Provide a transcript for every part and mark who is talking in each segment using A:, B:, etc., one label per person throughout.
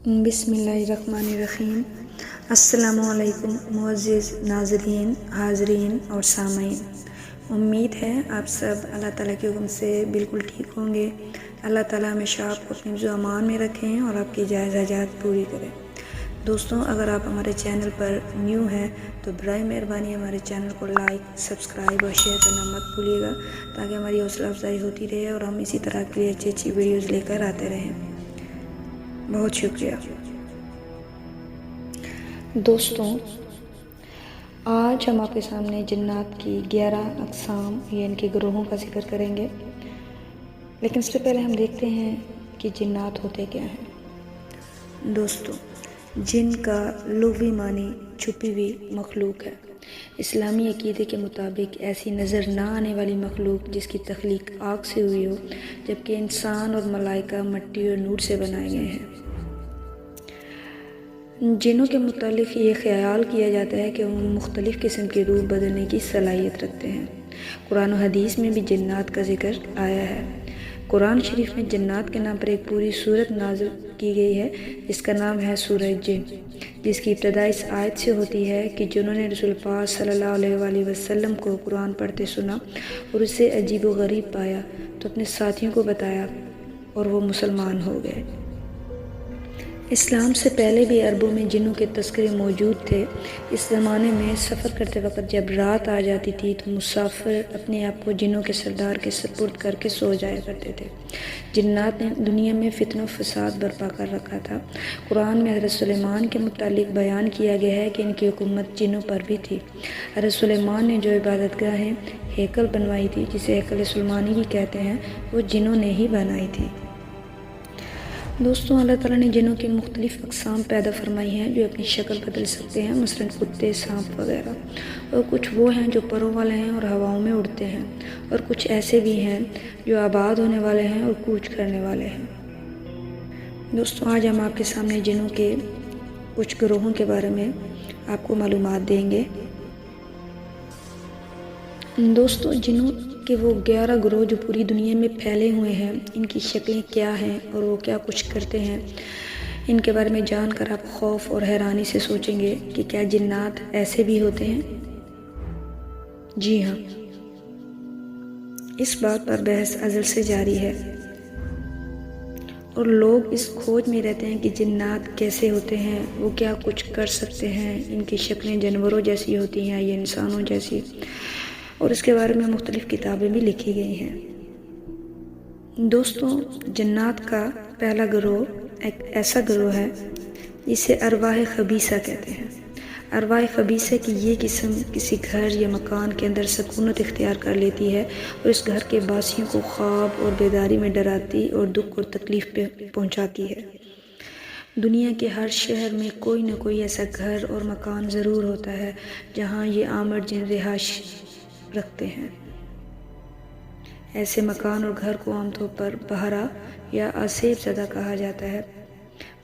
A: بسم اللہ الرحمن الرحیم۔ السلام علیکم معزز ناظرین، حاضرین اور سامعین، امید ہے آپ سب اللہ تعالیٰ کے حکم سے بالکل ٹھیک ہوں گے۔ اللہ تعالیٰ ہمیشہ آپ کو اپنے حفظ و امان میں رکھیں اور آپ کی جائز حاجات پوری کریں۔ دوستوں، اگر آپ ہمارے چینل پر نیو ہیں تو برائے مہربانی ہمارے چینل کو لائک، سبسکرائب اور شیئر کرنا مت بھولیے گا، تاکہ ہماری حوصلہ افزائی ہوتی رہے اور ہم اسی طرح کے لیے اچھی ویڈیوز لے کر آتے رہیں۔ بہت شکریہ۔ دوستوں، آج ہم آپ کے سامنے جنات کی 11 اقسام یا ان کے گروہوں کا ذکر کریں گے، لیکن اس سے پہلے ہم دیکھتے ہیں کہ جنات ہوتے کیا ہیں۔ دوستوں، جن کا لغوی معنی چھپی ہوئی مخلوق ہے۔ اسلامی عقیدے کے مطابق ایسی نظر نہ آنے والی مخلوق جس کی تخلیق آگ سے ہوئی ہو، جبکہ انسان اور ملائکہ مٹی اور نور سے بنائے گئے ہیں۔ جنوں کے متعلق یہ خیال کیا جاتا ہے کہ وہ مختلف قسم کے روپ بدلنے کی صلاحیت رکھتے ہیں۔ قرآن و حدیث میں بھی جنات کا ذکر آیا ہے۔ قرآن شریف میں جنات کے نام پر ایک پوری سورت نازل کی گئی ہے، جس کا نام ہے سورہ جن، جس کی ابتدا اس آیت سے ہوتی ہے کہ جنہوں نے رسول پاک صلی اللہ علیہ وآلہ وسلم کو قرآن پڑھتے سنا اور اسے عجیب و غریب پایا تو اپنے ساتھیوں کو بتایا اور وہ مسلمان ہو گئے۔ اسلام سے پہلے بھی عربوں میں جنوں کے تذکرے موجود تھے۔ اس زمانے میں سفر کرتے وقت جب رات آ جاتی تھی تو مسافر اپنے آپ کو جنوں کے سردار کے سپرد کر کے سو جایا کرتے تھے۔ جنات نے دنیا میں فتنہ و فساد برپا کر رکھا تھا۔ قرآن میں حضرت سلیمان کے متعلق بیان کیا گیا ہے کہ ان کی حکومت جنوں پر بھی تھی۔ حضرت سلیمان نے جو عبادت گاہیں ہیکل بنوائی تھی، جسے ہیکل سلیمانی بھی کہتے ہیں، وہ جنوں نے ہی بنائی تھی۔ دوستوں، اللہ تعالیٰ نے جنوں کی مختلف اقسام پیدا فرمائی ہیں جو اپنی شکل بدل سکتے ہیں، مثلاً کتے، سانپ وغیرہ، اور کچھ وہ ہیں جو پروں والے ہیں اور ہواؤں میں اڑتے ہیں، اور کچھ ایسے بھی ہیں جو آباد ہونے والے ہیں اور کوچ کرنے والے ہیں۔ دوستوں، آج ہم آپ کے سامنے جنوں کے کچھ گروہوں کے بارے میں آپ کو معلومات دیں گے۔ دوستوں، جنوں کے وہ 11 گروہ جو پوری دنیا میں پھیلے ہوئے ہیں، ان کی شکلیں کیا ہیں اور وہ کیا کچھ کرتے ہیں، ان کے بارے میں جان کر آپ خوف اور حیرانی سے سوچیں گے کہ کیا جنات ایسے بھی ہوتے ہیں؟ جی ہاں، اس بات پر بحث ازل سے جاری ہے اور لوگ اس کھوج میں رہتے ہیں کہ جنات کیسے ہوتے ہیں، وہ کیا کچھ کر سکتے ہیں، ان کی شکلیں جانوروں جیسی ہوتی ہیں یا انسانوں جیسی، اور اس کے بارے میں مختلف کتابیں بھی لکھی گئی ہیں۔ دوستوں، جنات کا پہلا گروہ ایک ایسا گروہ ہے جسے ارواح خبیثہ کہتے ہیں۔ ارواح خبیثہ کی یہ قسم کسی گھر یا مکان کے اندر سکونت اختیار کر لیتی ہے اور اس گھر کے باسیوں کو خواب اور بیداری میں ڈراتی اور دکھ اور تکلیف پہنچاتی ہے۔ دنیا کے ہر شہر میں کوئی نہ کوئی ایسا گھر اور مکان ضرور ہوتا ہے جہاں یہ آمر جن رہائش رکھتے ہیں۔ ایسے مکان اور گھر کو عام طور پر بہرا یا آسیب زدہ کہا جاتا ہے،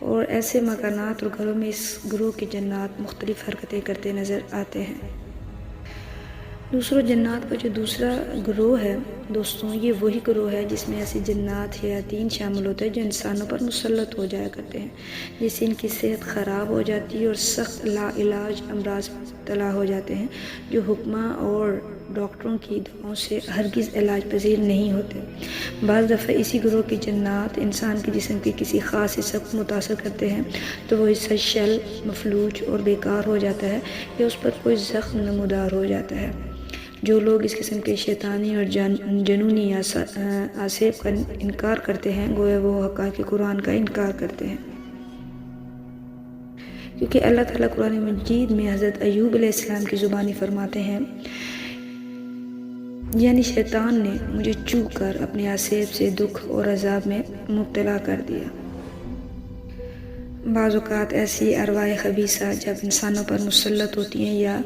A: اور ایسے مکانات اور گھروں میں اس گروہ کے جنات مختلف حرکتیں کرتے نظر آتے ہیں۔ دوسروں، جنات کا جو دوسرا گروہ ہے دوستوں، یہ وہی گروہ ہے جس میں ایسے جنات شیاطین شامل ہوتے ہیں جو انسانوں پر مسلط ہو جایا کرتے ہیں، جس سے ان کی صحت خراب ہو جاتی ہے اور سخت لا علاج امراض مبتلا ہو جاتے ہیں جو حکمہ اور ڈاکٹروں کی دواؤں سے ہرگز علاج پذیر نہیں ہوتے۔ بعض دفعہ اسی گروہ کے جنات انسان کے جسم کے کسی خاص حصہ کو متاثر کرتے ہیں تو وہ حصہ شل، مفلوج اور بیکار ہو جاتا ہے یا اس پر کوئی زخم نمودار ہو جاتا ہے۔ جو لوگ اس قسم کے شیطانی اور جنونی آسیب کا انکار کرتے ہیں، گویا وہ حقائق قرآن کا انکار کرتے ہیں، کیونکہ اللہ تعالیٰ قرآن مجید میں حضرت ایوب علیہ السلام کی زبانی فرماتے ہیں، یعنی شیطان نے مجھے چو کر اپنے آسیب سے دکھ اور عذاب میں مبتلا کر دیا۔ بعض اوقات ایسی ارواح خبیثہ جب انسانوں پر مسلط ہوتی ہیں یا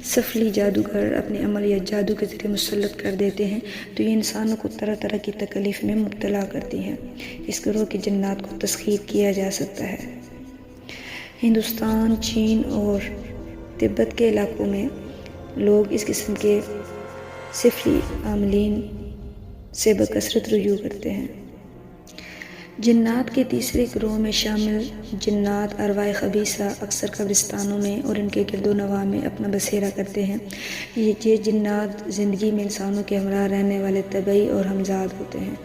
A: سفلی جادوگر اپنے عمل یا جادو کے ذریعے مسلط کر دیتے ہیں تو یہ انسانوں کو طرح طرح کی تکلیف میں مبتلا کرتی ہیں۔ اس گروہ کے جنات کو تسخیر کیا جا سکتا ہے۔ ہندوستان، چین اور تبت کے علاقوں میں لوگ اس قسم کے سفلی عاملین سے بکثرت رجوع کرتے ہیں۔ جنات کے تیسرے گروہ میں شامل جنات ارواح خبیثہ اکثر قبرستانوں میں اور ان کے گرد و نواح میں اپنا بسیرا کرتے ہیں۔ یہ جنات زندگی میں انسانوں کے ہمراہ رہنے والے طبعی اور ہمزاد ہوتے ہیں،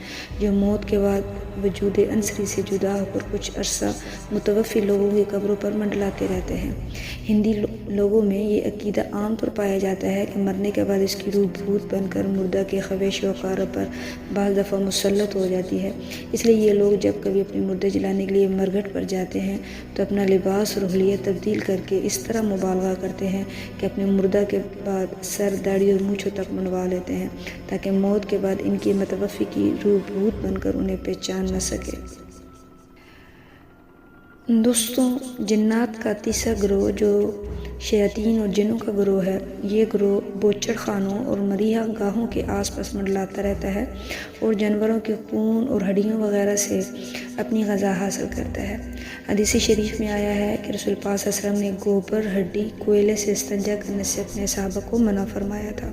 A: جو موت کے بعد وجود عنصری سے جدا ہو کر کچھ عرصہ متوفی لوگوں کی قبروں پر منڈلاتے رہتے ہیں۔ ہندی لوگوں میں یہ عقیدہ عام طور پایا جاتا ہے کہ مرنے کے بعد اس کی روح بھوت بن کر مردہ کے خواہش و اقارب پر بعض دفعہ مسلط ہو جاتی ہے۔ اس لیے یہ لوگ جب کبھی اپنے مردے جلانے کے لیے مرگھٹ پر جاتے ہیں تو اپنا لباس اور حلیہ تبدیل کر کے اس طرح مبالغہ کرتے ہیں کہ اپنے مردہ کے بعد سر، داڑھی اور مونچھوں تک منڈوا لیتے ہیں تاکہ موت کے بعد ان کی متوفی کی روح بھوت بن کر انہیں پہچان نہ سکے۔ دوستوں، جنات کا تیسرا گروہ جو شیاطین اور جنوں کا گروہ ہے، یہ گروہ بوچڑ خانوں اور مریحہ گاہوں کے آس پاس منڈلاتا رہتا ہے اور جانوروں کے خون اور ہڈیوں وغیرہ سے اپنی غذا حاصل کرتا ہے۔ حدیث شریف میں آیا ہے کہ رسول پاک صلی اللہ علیہ وسلم نے گوبر، ہڈی، کوئلے سے استنجا کرنے سے اپنے صحابہ کو منع فرمایا تھا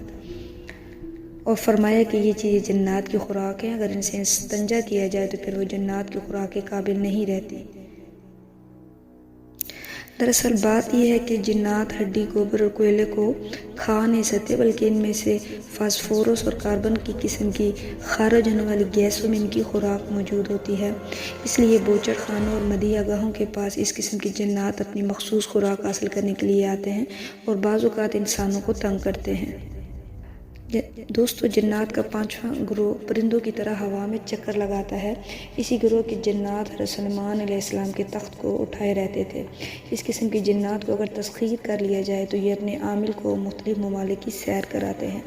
A: اور فرمایا کہ یہ چیزیں جنات کی خوراک ہیں، اگر ان سے استنجا کیا جائے تو پھر وہ جنات کی خوراک کے قابل نہیں رہتی۔ دراصل بات یہ ہے کہ جنات ہڈی، گوبر اور کوئلے کو کھا نہیں سکتے، بلکہ ان میں سے فاسفورس اور کاربن کی قسم کی خارج ہونے والی گیسوں میں ان کی خوراک موجود ہوتی ہے۔ اس لیے بوچڑ خانوں اور مدیحہ گاہوں کے پاس اس قسم کی جنات اپنی مخصوص خوراک حاصل کرنے کے لیے آتے ہیں اور بعض اوقات انسانوں کو تنگ کرتے ہیں۔ دوستو، جنات کا پانچواں گروہ پرندوں کی طرح ہوا میں چکر لگاتا ہے۔ اسی گروہ کے جنات حضرت سلیمان علیہ السلام کے تخت کو اٹھائے رہتے تھے۔ اس قسم کی جنات کو اگر تسخیر کر لیا جائے تو یہ اپنے عامل کو مختلف ممالک کی سیر کراتے ہیں۔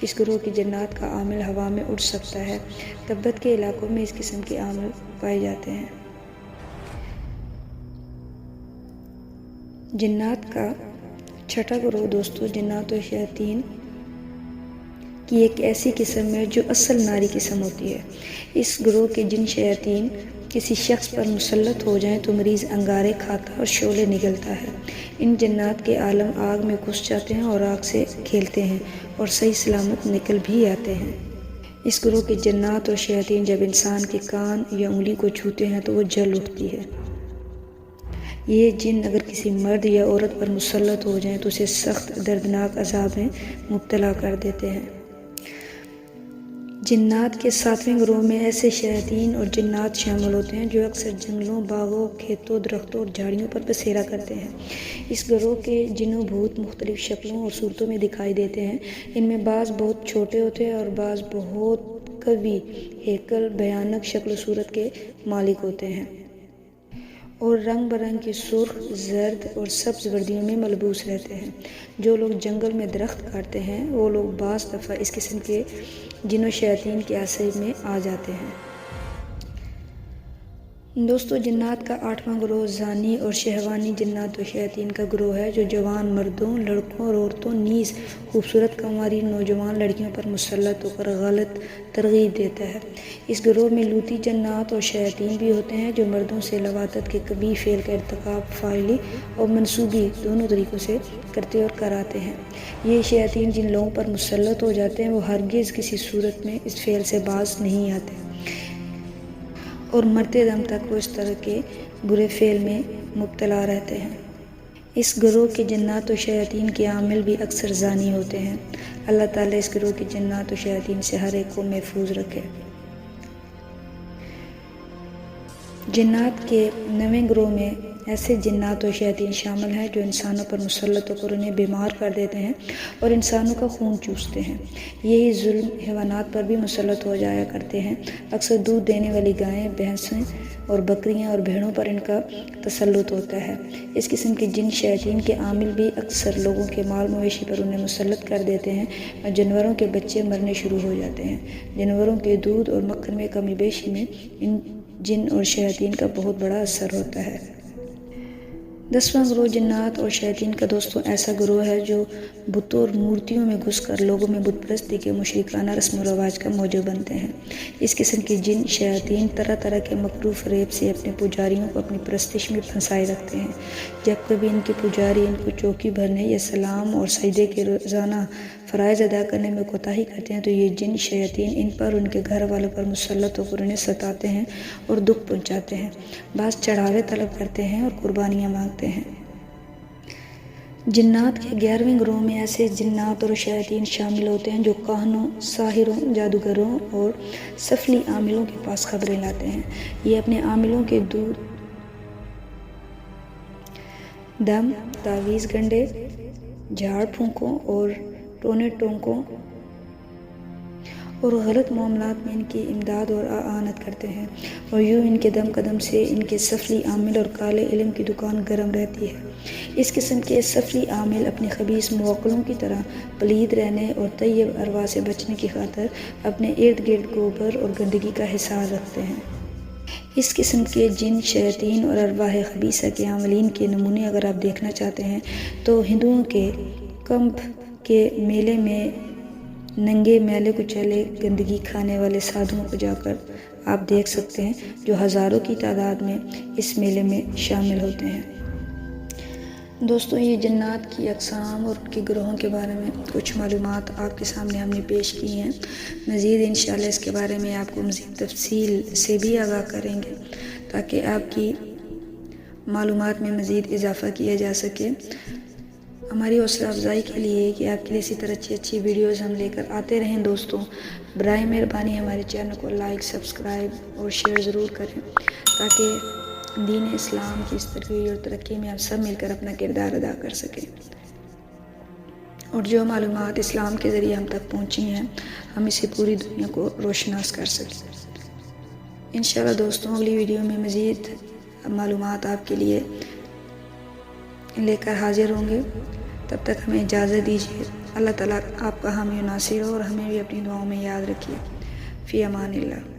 A: اس گروہ کی جنات کا عامل ہوا میں اڑ سکتا ہے۔ تبت کے علاقوں میں اس قسم کے عامل پائے جاتے ہیں۔ جنات کا چھٹا گروہ دوستو جنات و شیاطین کی ایک ایسی قسم ہے جو اصل ناری قسم ہوتی ہے۔ اس گروہ کے جن شیاطین کسی شخص پر مسلط ہو جائیں تو مریض انگارے کھاتا اور شعلے نگلتا ہے۔ ان جنات کے عالم آگ میں گھس جاتے ہیں اور آگ سے کھیلتے ہیں اور صحیح سلامت نکل بھی آتے ہیں۔ اس گروہ کے جنات اور شیاطین جب انسان کے کان یا انگلی کو چھوتے ہیں تو وہ جل اٹھتی ہے۔ یہ جن اگر کسی مرد یا عورت پر مسلط ہو جائیں تو اسے سخت دردناک عذاب میں مبتلا کر دیتے ہیں۔ جنات کے ساتویں گروہ میں ایسے شیاطین اور جنات شامل ہوتے ہیں جو اکثر جنگلوں، باغوں، کھیتوں، درختوں اور جھاڑیوں پر بسیرا کرتے ہیں۔ اس گروہ کے جنوں بھوت مختلف شکلوں اور صورتوں میں دکھائی دیتے ہیں۔ ان میں بعض بہت چھوٹے ہوتے ہیں اور بعض بہت قوی ہیکل، بھیانک شکل و صورت کے مالک ہوتے ہیں اور رنگ برنگ کی سرخ، زرد اور سبز وردیوں میں ملبوس رہتے ہیں۔ جو لوگ جنگل میں درخت کاٹتے ہیں وہ لوگ بعض دفعہ اس قسم کے جن و شیاطین کے آسیب میں آ جاتے ہیں۔ دوستو، جنات کا آٹھواں گروہ زانی اور شہوانی جنات و شیاطین کا گروہ ہے جو جوان مردوں، لڑکوں اور عورتوں نیز خوبصورت کنواری نوجوان لڑکیوں پر مسلط ہو کر غلط ترغیب دیتا ہے۔ اس گروہ میں لوتی جنات اور شیاطین بھی ہوتے ہیں جو مردوں سے لواطت کے قبیح فعل کا ارتکاب فعلی اور منصوبی دونوں طریقوں سے کرتے اور کراتے ہیں۔ یہ شیاطین جن لوگوں پر مسلط ہو جاتے ہیں وہ ہرگز کسی صورت میں اس فعل سے باز نہیں آتے اور مرتے دم تک وہ اس طرح کے برے فعل میں مبتلا رہتے ہیں۔ اس گروہ کے جنات و شیاطین کے عامل بھی اکثر زانی ہوتے ہیں۔ اللہ تعالیٰ اس گروہ کے جنات و شیاطین سے ہر ایک کو محفوظ رکھے۔ جنات کے 9ویں گروہ میں ایسے جنات و شیاطین شامل ہیں جو انسانوں پر مسلط ہو کر انہیں بیمار کر دیتے ہیں اور انسانوں کا خون چوستے ہیں۔ یہی ظلم حیوانات پر بھی مسلط ہو جایا کرتے ہیں۔ اکثر دودھ دینے والی گائیں، بھینسیں اور بکریاں اور بھیڑوں پر ان کا تسلط ہوتا ہے۔ اس قسم کے جن شیاطین کے عامل بھی اکثر لوگوں کے مال مویشی پر انہیں مسلط کر دیتے ہیں اور جانوروں کے بچے مرنے شروع ہو جاتے ہیں۔ جانوروں کے دودھ اور مکھن میں کمی بیشی میں ان جن اور شیاطین کا بہت بڑا اثر ہوتا ہے۔ 10واں گروہ جنات اور شیاطین کا دوستوں ایسا گروہ ہے جو بتوں اور مورتیوں میں گھس کر لوگوں میں بت پرستی کے مشرکانہ رسم و رواج کا موجب بنتے ہیں۔ اس قسم کے جن شیاطین طرح طرح کے مکروہ فریب سے اپنے پجاریوں کو اپنی پرستش میں پھنسائے رکھتے ہیں۔ جب کبھی ان کے پجاری ان کو چوکی بھرنے یا سلام اور سجدے کے روزانہ فرائض ادا کرنے میں کوتاہی کرتے ہیں تو یہ جن شیاطین ان پر ان کے گھر والوں پر مسلط ہو کر انہیں ستاتے ہیں اور دکھ پہنچاتے ہیں۔ بعض چڑھاوے طلب کرتے ہیں اور قربانیاں مانگتے ہیں۔ جنات کے 11ویں گروہ میں ایسے جنات اور شیاطین شامل ہوتے ہیں جو کاہنوں، ساحروں، جادوگروں اور سفلی عاملوں کے پاس خبریں لاتے ہیں۔ یہ اپنے عاملوں کے دودھ، دم، تعویذ گنڈے، جھاڑ پھونکوں اور ٹونے ٹونکوں اور غلط معاملات میں ان کی امداد اور اعانت کرتے ہیں، اور یوں ان کے دم قدم سے ان کے سفلی عامل اور کالے علم کی دکان گرم رہتی ہے۔ اس قسم کے سفلی عامل اپنے خبیث موکلوں کی طرح پلید رہنے اور طیب ارواح سے بچنے کی خاطر اپنے ارد گرد گوبر اور گندگی کا حصار رکھتے ہیں۔ اس قسم کے جن، شیاطین اور ارواح خبیثہ کے عاملین کے نمونے اگر آپ دیکھنا چاہتے ہیں تو ہندوؤں کے کمبھ کے میلے میں ننگے، میلے کچیلے، گندگی کھانے والے سادھوؤں کو جا کر آپ دیکھ سکتے ہیں، جو ہزاروں کی تعداد میں اس میلے میں شامل ہوتے ہیں۔ دوستوں، یہ جنات کی اقسام اور ان کے گروہوں کے بارے میں کچھ معلومات آپ کے سامنے ہم نے پیش کی ہیں۔ مزید انشاءاللہ اس کے بارے میں آپ کو مزید تفصیل سے بھی آگاہ کریں گے تاکہ آپ کی معلومات میں مزید اضافہ کیا جا سکے۔ ہماری حوصلہ افزائی کے لیے کہ آپ کے لیے اسی طرح اچھی ویڈیوز ہم لے کر آتے رہیں دوستوں، برائے مہربانی ہمارے چینل کو لائک، سبسکرائب اور شیئر ضرور کریں تاکہ دین اسلام کی اس ترقی اور ترقی میں آپ سب مل کر اپنا کردار ادا کر سکیں، اور جو معلومات اسلام کے ذریعے ہم تک پہنچی ہیں ہم اسے پوری دنیا کو روشناس کر سکیں۔ انشاءاللہ دوستوں، اگلی ویڈیو میں مزید معلومات آپ کے لیے لے کر حاضر ہوں گے۔ تب تک ہمیں اجازت دیجیے۔ اللہ تعالیٰ آپ کا حامی و ناصر ہو اور ہمیں بھی اپنی دعاؤں میں یاد رکھیے۔ فی امان اللہ۔